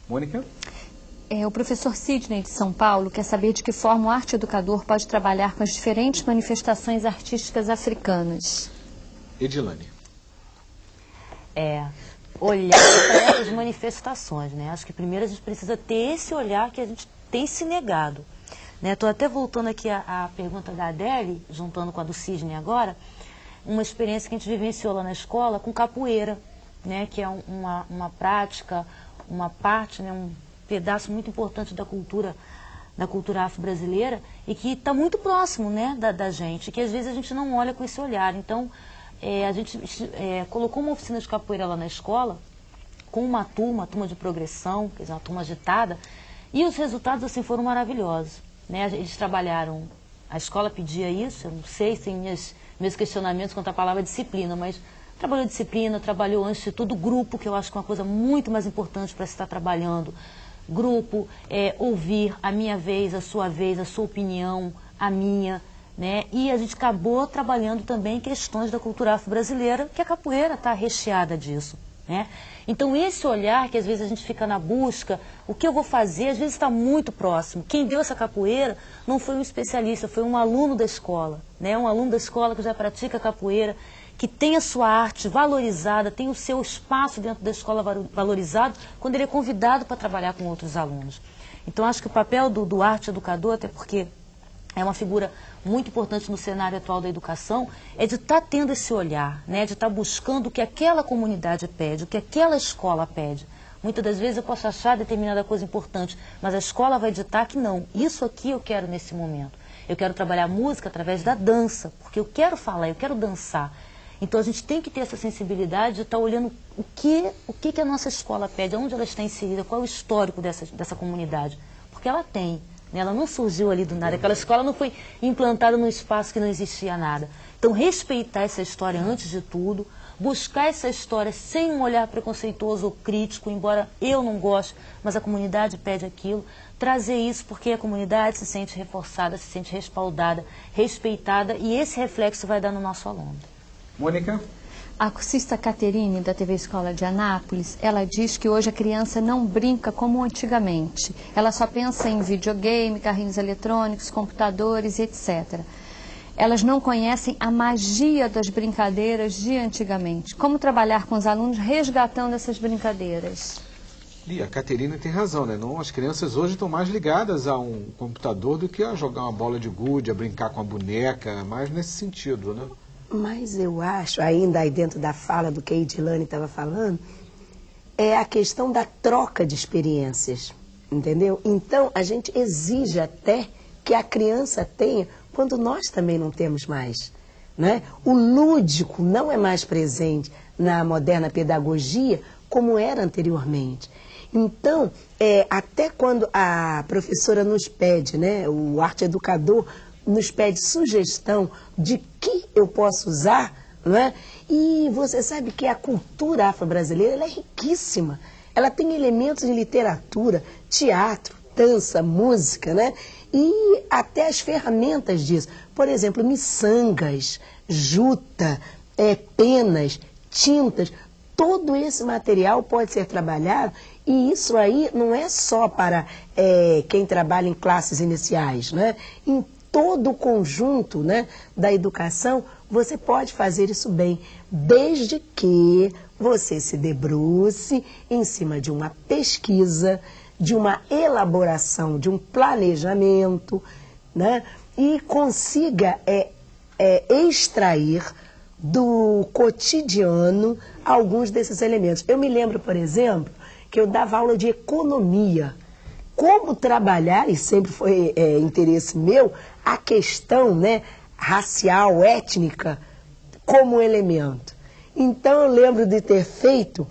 Mônica? O professor Sidney de São Paulo quer saber de que forma o arte educador pode trabalhar com as diferentes manifestações artísticas africanas. Edilane. Olhar para essas manifestações, né? Acho que primeiro a gente precisa ter esse olhar que a gente tem se negado. Estou até voltando aqui à pergunta da Adele, juntando com a do Sidney agora, uma experiência que a gente vivenciou lá na escola com capoeira, né, que é uma prática, uma parte, né, um pedaço muito importante da cultura afro-brasileira e que está muito próximo, né, da gente, que às vezes a gente não olha com esse olhar. Então, a gente colocou uma oficina de capoeira lá na escola com uma turma de progressão, quer dizer, uma turma agitada, e os resultados assim foram maravilhosos, né? Eles trabalharam, a escola pedia isso, eu não sei se meus questionamentos quanto à palavra disciplina, mas trabalhou disciplina, trabalhou antes de tudo grupo, que eu acho que é uma coisa muito mais importante para se estar trabalhando. Grupo, ouvir a minha vez, a sua opinião, a minha, né? E a gente acabou trabalhando também questões da cultura afro-brasileira, que a capoeira está recheada disso, né? Então esse olhar que às vezes a gente fica na busca, o que eu vou fazer, às vezes está muito próximo. Quem deu essa capoeira não foi um especialista, foi um aluno da escola, né? Um aluno da escola que já pratica capoeira, que tem a sua arte valorizada, tem o seu espaço dentro da escola valorizado, quando ele é convidado para trabalhar com outros alunos. Então acho que o papel do arte educador, até porque é uma figura muito importante no cenário atual da educação, é de estar tendo esse olhar, né? De estar buscando o que aquela comunidade pede, o que aquela escola pede. Muitas das vezes eu posso achar determinada coisa importante, mas a escola vai ditar que não, isso aqui eu quero nesse momento. Eu quero trabalhar música através da dança, porque eu quero falar, eu quero dançar. Então a gente tem que ter essa sensibilidade de estar olhando o que a nossa escola pede, onde ela está inserida, qual é o histórico dessa comunidade. Porque ela tem. Ela não surgiu ali do nada, aquela escola não foi implantada num espaço que não existia nada. Então, respeitar essa história antes de tudo, buscar essa história sem um olhar preconceituoso ou crítico, embora eu não goste, mas a comunidade pede aquilo, trazer isso porque a comunidade se sente reforçada, se sente respaldada, respeitada, e esse reflexo vai dar no nosso aluno. Mônica? A cursista Caterine, da TV Escola de Anápolis, ela diz que hoje a criança não brinca como antigamente. Ela só pensa em videogame, carrinhos eletrônicos, computadores, etc. Elas não conhecem a magia das brincadeiras de antigamente. Como trabalhar com os alunos resgatando essas brincadeiras? E a Caterina tem razão, né? Não, as crianças hoje estão mais ligadas a um computador do que a jogar uma bola de gude, a brincar com a boneca, mais nesse sentido, né? Mas eu acho, ainda aí dentro da fala do que a Edilane estava falando, é a questão da troca de experiências, entendeu? Então, a gente exige até que a criança tenha, quando nós também não temos mais, né? O lúdico não é mais presente na moderna pedagogia como era anteriormente. Então, até quando a professora nos pede, né, o arte educador nos pede sugestão de que eu posso usar, não é? E você sabe que a cultura afro-brasileira ela é riquíssima. Ela tem elementos de literatura, teatro, dança, música, né? E até as ferramentas disso. Por exemplo, miçangas, juta, penas, tintas. Todo esse material pode ser trabalhado e isso aí não é só para quem trabalha em classes iniciais, né? Em todo o conjunto, né, da educação, você pode fazer isso bem, desde que você se debruce em cima de uma pesquisa, de uma elaboração, de um planejamento, né, e consiga extrair do cotidiano alguns desses elementos. Eu me lembro, por exemplo, que eu dava aula de economia. Como trabalhar, e sempre foi interesse meu, a questão, né, racial, étnica, como elemento. Então eu lembro de ter feito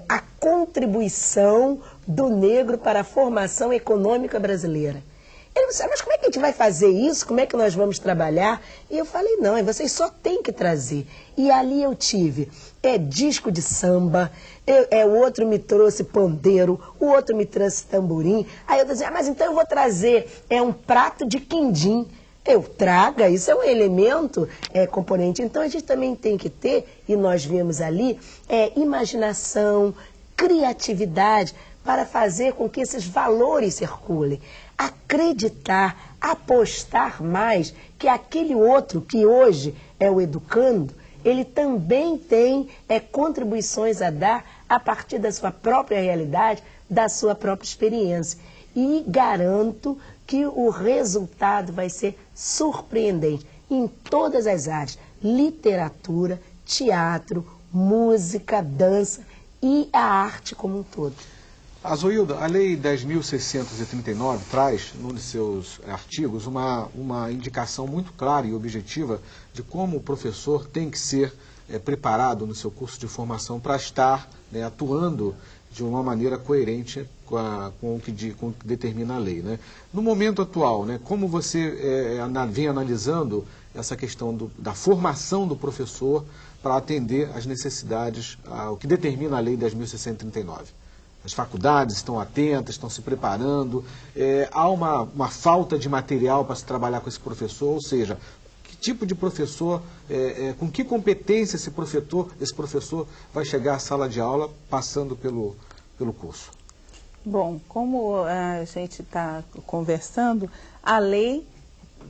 a contribuição do negro para a formação econômica brasileira. Ele disse, mas como é que a gente vai fazer isso? Como é que nós vamos trabalhar? E eu falei, não, vocês só têm que trazer. E ali eu tive disco de samba, o outro me trouxe pandeiro, o outro me trouxe tamborim. Aí eu disse, mas então eu vou trazer um prato de quindim. Eu traga, isso é um elemento, componente. Então a gente também tem que ter, e nós vemos ali, imaginação, criatividade, para fazer com que esses valores circulem. Acreditar, apostar mais que aquele outro que hoje é o educando, ele também tem contribuições a dar a partir da sua própria realidade, da sua própria experiência. E garanto que o resultado vai ser surpreendente em todas as áreas, literatura, teatro, música, dança e a arte como um todo. Azoilda, a Lei 10.639 traz, num de seus artigos, uma indicação muito clara e objetiva de como o professor tem que ser preparado no seu curso de formação para estar atuando de uma maneira coerente com o que determina a lei, né? No momento atual, como você vem analisando essa questão da formação do professor para atender às necessidades, o que determina a Lei 10.639? As faculdades estão atentas, estão se preparando, há uma falta de material para se trabalhar com esse professor, ou seja, que tipo de professor, com que competência esse professor vai chegar à sala de aula passando pelo curso? Bom, como a gente está conversando, a lei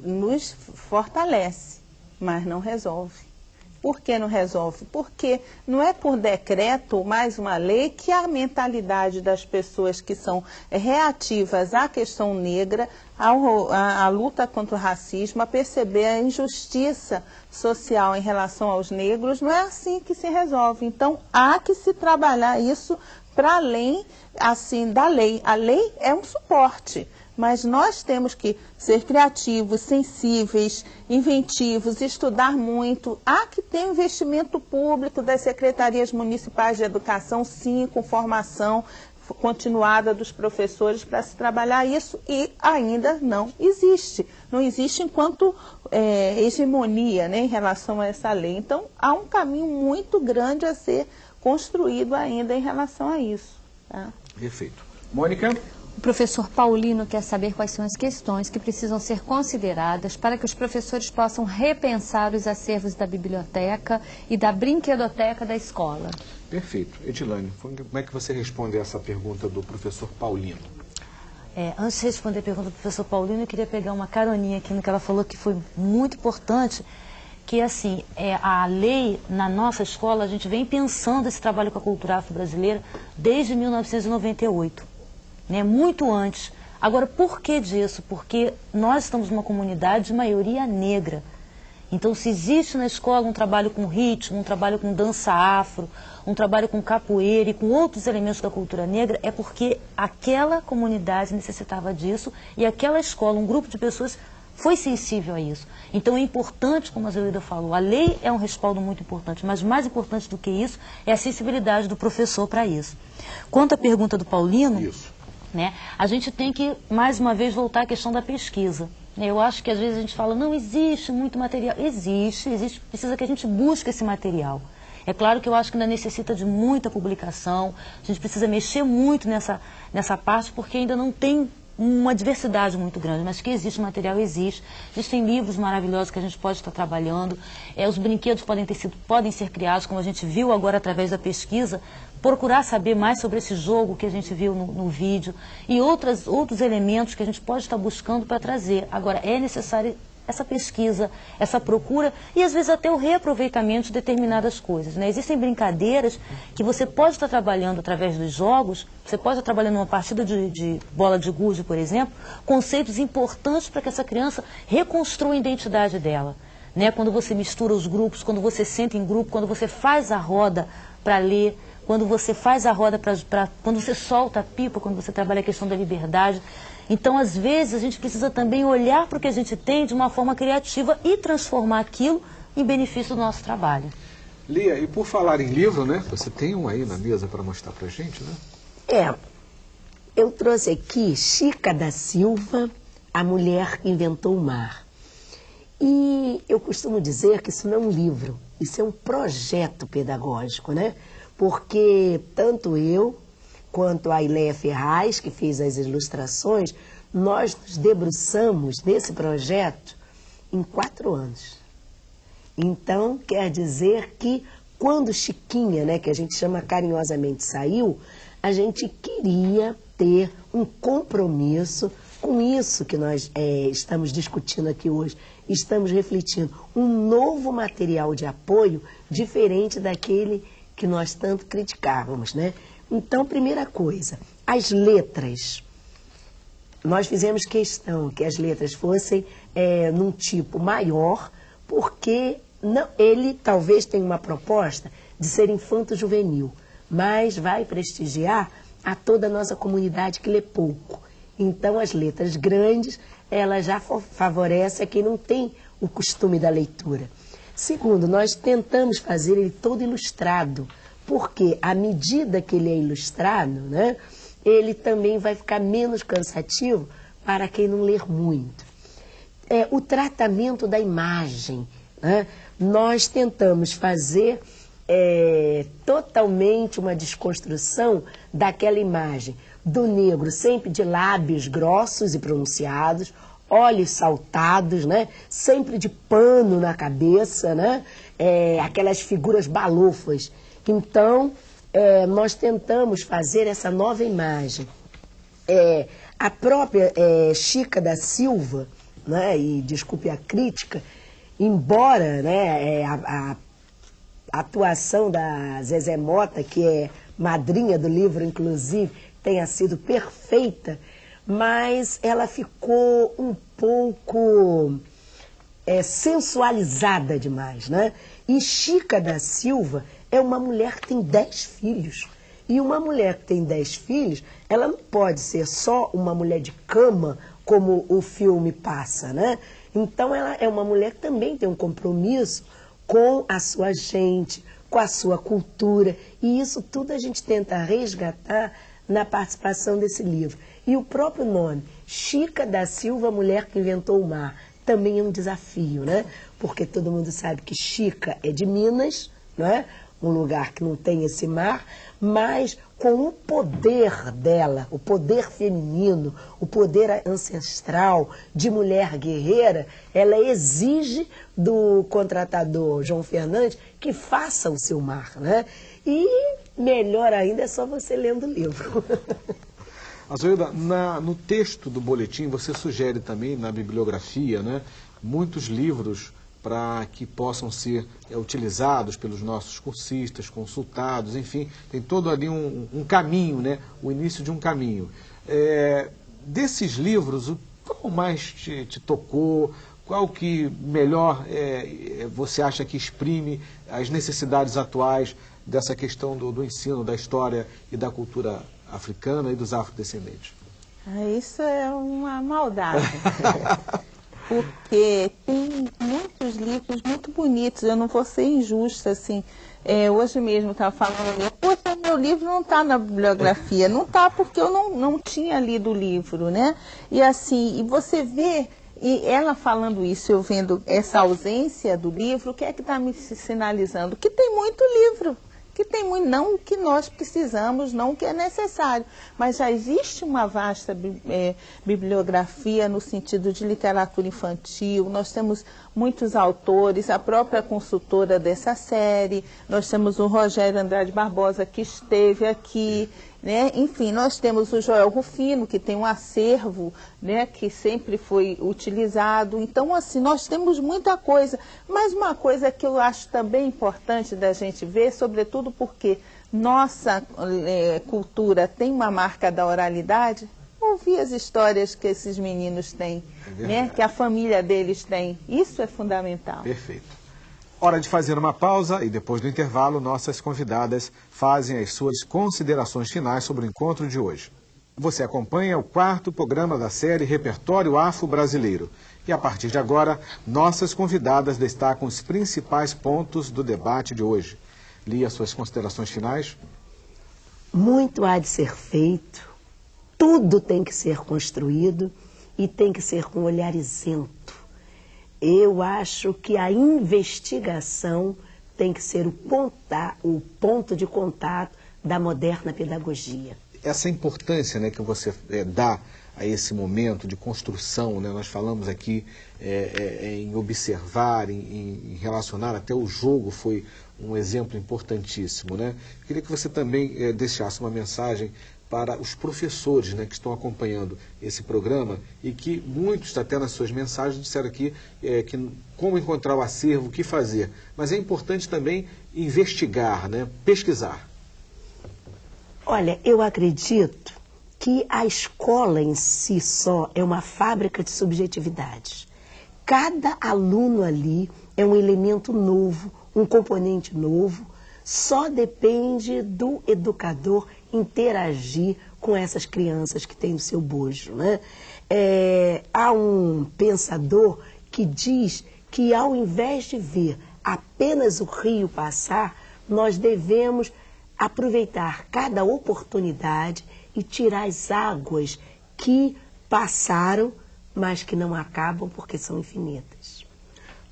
nos fortalece, mas não resolve. Por que não resolve? Porque não é por decreto, mais uma lei, que a mentalidade das pessoas que são reativas à questão negra, à luta contra o racismo, a perceber a injustiça social em relação aos negros, não é assim que se resolve. Então, há que se trabalhar isso para além, assim, da lei. A lei é um suporte, mas nós temos que ser criativos, sensíveis, inventivos, estudar muito. Há que ter investimento público das secretarias municipais de educação, sim, com formação continuada dos professores para se trabalhar isso, e ainda não existe. Não existe enquanto hegemonia, né, em relação a essa lei. Então, há um caminho muito grande a ser construído ainda em relação a isso. Tá? Perfeito. Mônica? O professor Paulino quer saber quais são as questões que precisam ser consideradas para que os professores possam repensar os acervos da biblioteca e da brinquedoteca da escola. Perfeito. Edilane, como é que você responde a essa pergunta do professor Paulino? Antes de responder a pergunta do professor Paulino, eu queria pegar uma caroninha aqui no que ela falou, que foi muito importante, que assim, a lei na nossa escola, a gente vem pensando esse trabalho com a cultura afro-brasileira desde 1998, né, muito antes. Agora, por que disso? Porque nós estamos numa comunidade de maioria negra. Então, se existe na escola um trabalho com ritmo, um trabalho com dança afro, um trabalho com capoeira e com outros elementos da cultura negra, é porque aquela comunidade necessitava disso e aquela escola, um grupo de pessoas, foi sensível a isso. Então é importante, como a Zoilda falou, a lei é um respaldo muito importante, mas mais importante do que isso é a sensibilidade do professor para isso. Quanto à pergunta do Paulino, né, a gente tem que, mais uma vez, voltar à questão da pesquisa. Eu acho que às vezes a gente fala, não existe muito material. Existe, precisa que a gente busque esse material. É claro que eu acho que ainda necessita de muita publicação, a gente precisa mexer muito nessa parte, porque ainda não tem uma diversidade muito grande, mas que existe material, existe. Existem livros maravilhosos que a gente pode estar trabalhando, os brinquedos podem ser criados, como a gente viu agora através da pesquisa, procurar saber mais sobre esse jogo que a gente viu no vídeo e outros elementos que a gente pode estar buscando para trazer. Agora, é necessário essa pesquisa, essa procura e às vezes até o reaproveitamento de determinadas coisas, né? Existem brincadeiras que você pode estar trabalhando através dos jogos, você pode estar trabalhando numa partida de bola de gude, por exemplo, conceitos importantes para que essa criança reconstrua a identidade dela, né? Quando você mistura os grupos, quando você senta em grupo, quando você faz a roda para ler, quando você faz a roda quando você solta a pipa, quando você trabalha a questão da liberdade. Então, às vezes, a gente precisa também olhar para o que a gente tem de uma forma criativa e transformar aquilo em benefício do nosso trabalho. Lia, e por falar em livro, né? Você tem um aí na mesa para mostrar para a gente, né? Eu trouxe aqui Chica da Silva, A Mulher que Inventou o Mar. E eu costumo dizer que isso não é um livro, isso é um projeto pedagógico, né? Porque tanto eu quanto a Ileia Ferraz, que fez as ilustrações, nós nos debruçamos nesse projeto em 4 anos. Então, quer dizer que quando Chiquinha, né, que a gente chama carinhosamente, saiu, a gente queria ter um compromisso com isso que nós estamos discutindo aqui hoje. Estamos refletindo um novo material de apoio diferente daquele que nós tanto criticávamos, né? Então, primeira coisa, as letras. Nós fizemos questão que as letras fossem num tipo maior, porque ele talvez tenha uma proposta de ser infanto-juvenil, mas vai prestigiar a toda a nossa comunidade que lê pouco. Então, as letras grandes, elas já favorecem a quem não tem o costume da leitura. Segundo, nós tentamos fazer ele todo ilustrado, porque à medida que ele é ilustrado, né, ele também vai ficar menos cansativo para quem não ler muito. O tratamento da imagem, né, nós tentamos fazer totalmente uma desconstrução daquela imagem do negro sempre de lábios grossos e pronunciados, olhos saltados, né, sempre de pano na cabeça, né, aquelas figuras balofas. Então, nós tentamos fazer essa nova imagem. A própria Chica da Silva, né, e desculpe a crítica, embora, né, a atuação da Zezé Mota, que é madrinha do livro, inclusive, tenha sido perfeita, mas ela ficou um pouco sensualizada demais, né? E Chica da Silva é uma mulher que tem 10 filhos. E uma mulher que tem 10 filhos, ela não pode ser só uma mulher de cama, como o filme passa, né? Então ela é uma mulher que também tem um compromisso com a sua gente, com a sua cultura. E isso tudo a gente tenta resgatar na participação desse livro. E o próprio nome, Chica da Silva, a Mulher que Inventou o Mar, também é um desafio, né? Porque todo mundo sabe que Chica é de Minas, não é? Um lugar que não tem esse mar, mas com o poder dela, o poder feminino, o poder ancestral de mulher guerreira, ela exige do contratador João Fernandes que faça o seu mar, né? E melhor ainda é só você lendo o livro. Azoilda, no texto do boletim você sugere também, na bibliografia, né, muitos livros para que possam ser utilizados pelos nossos cursistas, consultados, enfim, tem todo ali um caminho, né, o início de um caminho. Desses livros, qual mais te tocou? Qual que melhor você acha que exprime as necessidades atuais dessa questão do ensino, da história e da cultura africana e dos afrodescendentes? Isso é uma maldade. Porque tem muitos livros muito bonitos, eu não vou ser injusta, assim. Hoje mesmo eu estava falando, poxa, meu livro não está na bibliografia. Não está porque eu não tinha lido o livro, né? E assim, e você vê, e ela falando isso, eu vendo essa ausência do livro, o que é que está me sinalizando? Que tem muito livro que tem muito, não o que nós precisamos, não o que é necessário, mas já existe uma vasta bibliografia no sentido de literatura infantil. Nós temos muitos autores, a própria consultora dessa série, nós temos o Rogério Andrade Barbosa, que esteve aqui, né? Enfim, nós temos o Joel Rufino, que tem um acervo, né, que sempre foi utilizado. Então, assim, nós temos muita coisa. Mas uma coisa que eu acho também importante da gente ver, sobretudo porque nossa cultura tem uma marca da oralidade, ouvir as histórias que esses meninos têm, né, que a família deles tem. Isso é fundamental. Perfeito. Hora de fazer uma pausa e depois do intervalo, nossas convidadas fazem as suas considerações finais sobre o encontro de hoje. Você acompanha o 4º programa da série Repertório Afro-Brasileiro. E a partir de agora, nossas convidadas destacam os principais pontos do debate de hoje. Lia, suas considerações finais? Muito há de ser feito, tudo tem que ser construído e tem que ser com um olhar isento. Eu acho que a investigação tem que ser o ponto de contato da moderna pedagogia. Essa importância, né, que você dá a esse momento de construção, né? Nós falamos aqui em observar, em relacionar, até o jogo foi um exemplo importantíssimo, né? Eu queria que você também deixasse uma mensagem para os professores, né, que estão acompanhando esse programa e que muitos, até nas suas mensagens, disseram aqui que como encontrar o acervo, o que fazer. Mas é importante também investigar, né, pesquisar. Olha, eu acredito que a escola em si só é uma fábrica de subjetividades. Cada aluno ali é um elemento novo, um componente novo, só depende do educador interagir com essas crianças que têm o seu bojo, né? Há um pensador que diz que ao invés de ver apenas o rio passar, nós devemos aproveitar cada oportunidade e tirar as águas que passaram, mas que não acabam porque são infinitas.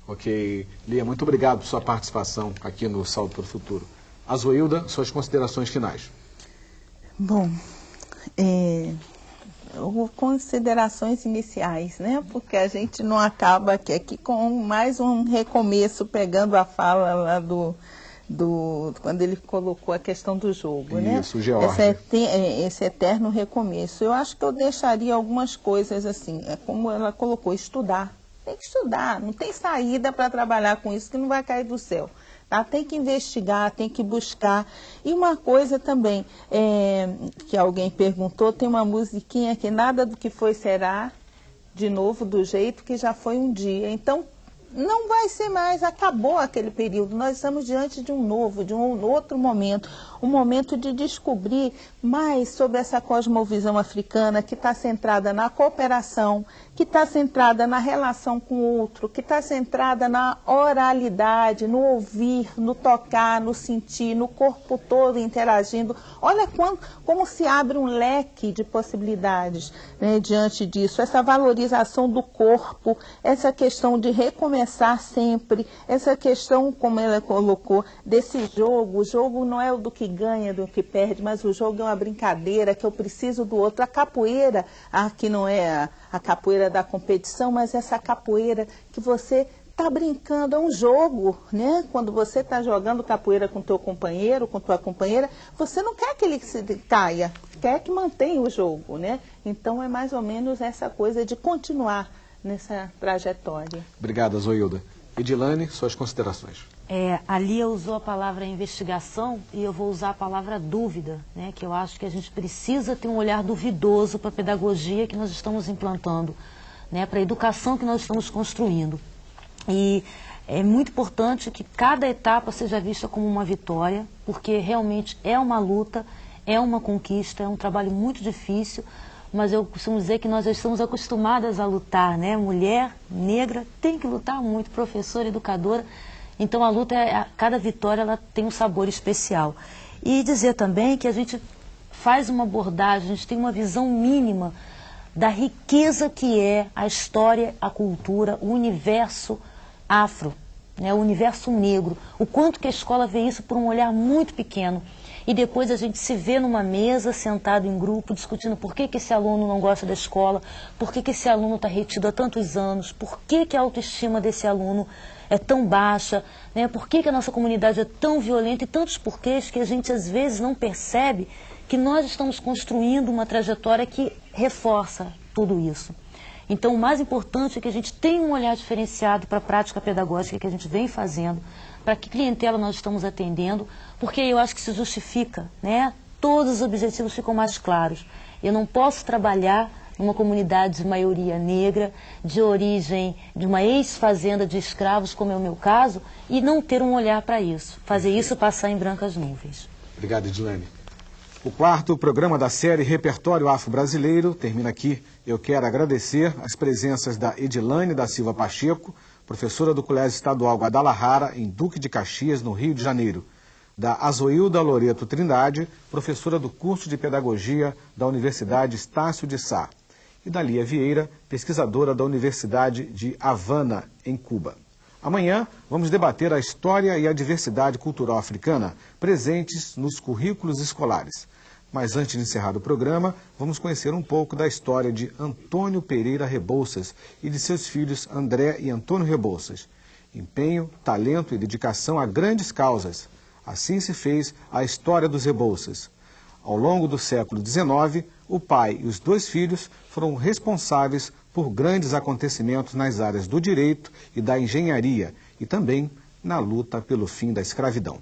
Ok. Lia, muito obrigado por sua participação aqui no Salto para o Futuro. Azoilda, suas considerações finais. Bom, considerações iniciais, né? Porque a gente não acaba aqui com mais um recomeço, pegando a fala lá quando ele colocou a questão do jogo, né? Isso, George. Esse eterno recomeço. Eu acho que eu deixaria algumas coisas assim, como ela colocou, estudar. Tem que estudar, não tem saída para trabalhar com isso que não vai cair do céu. Tá? Tem que investigar, tem que buscar. E uma coisa também, que alguém perguntou, tem uma musiquinha que nada do que foi será, de novo, do jeito que já foi um dia. Então, não vai ser mais, acabou aquele período. Nós estamos diante de um novo, de um outro momento. Um momento de descobrir mais sobre essa cosmovisão africana que está centrada na cooperação, que está centrada na relação com o outro, que está centrada na oralidade, no ouvir, no tocar, no sentir, no corpo todo interagindo. Olha como se abre um leque de possibilidades, né, diante disso. Essa valorização do corpo, essa questão de recomeçar sempre, essa questão, como ela colocou, desse jogo. O jogo não é o do que ganha, do que perde, mas o jogo é uma brincadeira, que eu preciso do outro. A capoeira, que não é a capoeira da competição, mas essa capoeira que você está brincando, é um jogo, né? Quando você está jogando capoeira com teu companheiro, com tua companheira, você não quer que ele caia, quer que mantenha o jogo, né? Então é mais ou menos essa coisa de continuar nessa trajetória. Obrigado, Zoilda. Edilane, suas considerações. A Lia usou a palavra investigação e eu vou usar a palavra dúvida, né? Que eu acho que a gente precisa ter um olhar duvidoso para a pedagogia que nós estamos implantando, né? Para a educação que nós estamos construindo. E é muito importante que cada etapa seja vista como uma vitória, porque realmente é uma luta, é uma conquista, é um trabalho muito difícil, mas eu costumo dizer que nós já estamos acostumadas a lutar, né? Mulher negra tem que lutar muito, professora, educadora. Então a luta, cada vitória ela tem um sabor especial. E dizer também que a gente faz uma abordagem, a gente tem uma visão mínima da riqueza que é a história, a cultura, o universo afro, né, o universo negro, o quanto que a escola vê isso por um olhar muito pequeno. E depois a gente se vê numa mesa, sentado em grupo, discutindo por que esse aluno não gosta da escola, por que esse aluno está retido há tantos anos, por que a autoestima desse aluno é tão baixa, né? Por que a nossa comunidade é tão violenta e tantos porquês que a gente às vezes não percebe que nós estamos construindo uma trajetória que reforça tudo isso. Então, o mais importante é que a gente tenha um olhar diferenciado para a prática pedagógica que a gente vem fazendo, para que clientela nós estamos atendendo, porque eu acho que se justifica, né? Todos os objetivos ficam mais claros. Eu não posso trabalhar numa comunidade de maioria negra, de origem de uma ex-fazenda de escravos, como é o meu caso, e não ter um olhar para isso. Fazer isso passar em brancas nuvens. Obrigado, Edilane. O quarto programa da série Repertório Afro-Brasileiro termina aqui. Eu quero agradecer as presenças da Edilane da Silva Pacheco, professora do Colégio Estadual Guadalajara, em Duque de Caxias, no Rio de Janeiro. Da Azoilda Loreto Trindade, professora do curso de Pedagogia da Universidade Estácio de Sá. E da Lia Vieira, pesquisadora da Universidade de Havana, em Cuba. Amanhã vamos debater a história e a diversidade cultural africana presentes nos currículos escolares. Mas antes de encerrar o programa, vamos conhecer um pouco da história de Antônio Pereira Rebouças e de seus filhos André e Antônio Rebouças. Empenho, talento e dedicação a grandes causas. Assim se fez a história dos Rebouças. Ao longo do século XIX, o pai e os dois filhos foram responsáveis por grandes acontecimentos nas áreas do direito e da engenharia e também na luta pelo fim da escravidão.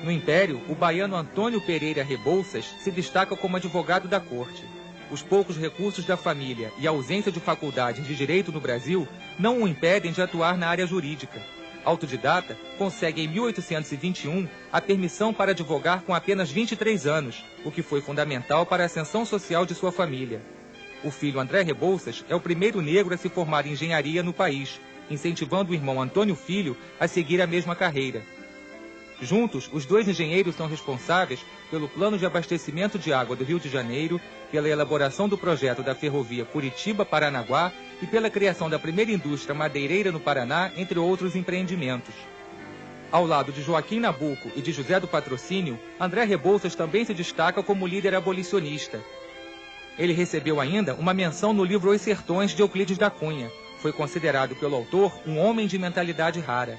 No Império, o baiano Antônio Pereira Rebouças se destaca como advogado da corte. Os poucos recursos da família e a ausência de faculdades de direito no Brasil não o impedem de atuar na área jurídica. Autodidata, consegue em 1821 a permissão para advogar com apenas 23 anos, o que foi fundamental para a ascensão social de sua família. O filho André Rebouças é o primeiro negro a se formar em engenharia no país, incentivando o irmão Antônio Filho a seguir a mesma carreira. Juntos, os dois engenheiros são responsáveis pelo plano de abastecimento de água do Rio de Janeiro, pela elaboração do projeto da ferrovia Curitiba-Paranaguá e pela criação da primeira indústria madeireira no Paraná, entre outros empreendimentos. Ao lado de Joaquim Nabuco e de José do Patrocínio, André Rebouças também se destaca como líder abolicionista. Ele recebeu ainda uma menção no livro Os Sertões, de Euclides da Cunha. Foi considerado pelo autor um homem de mentalidade rara.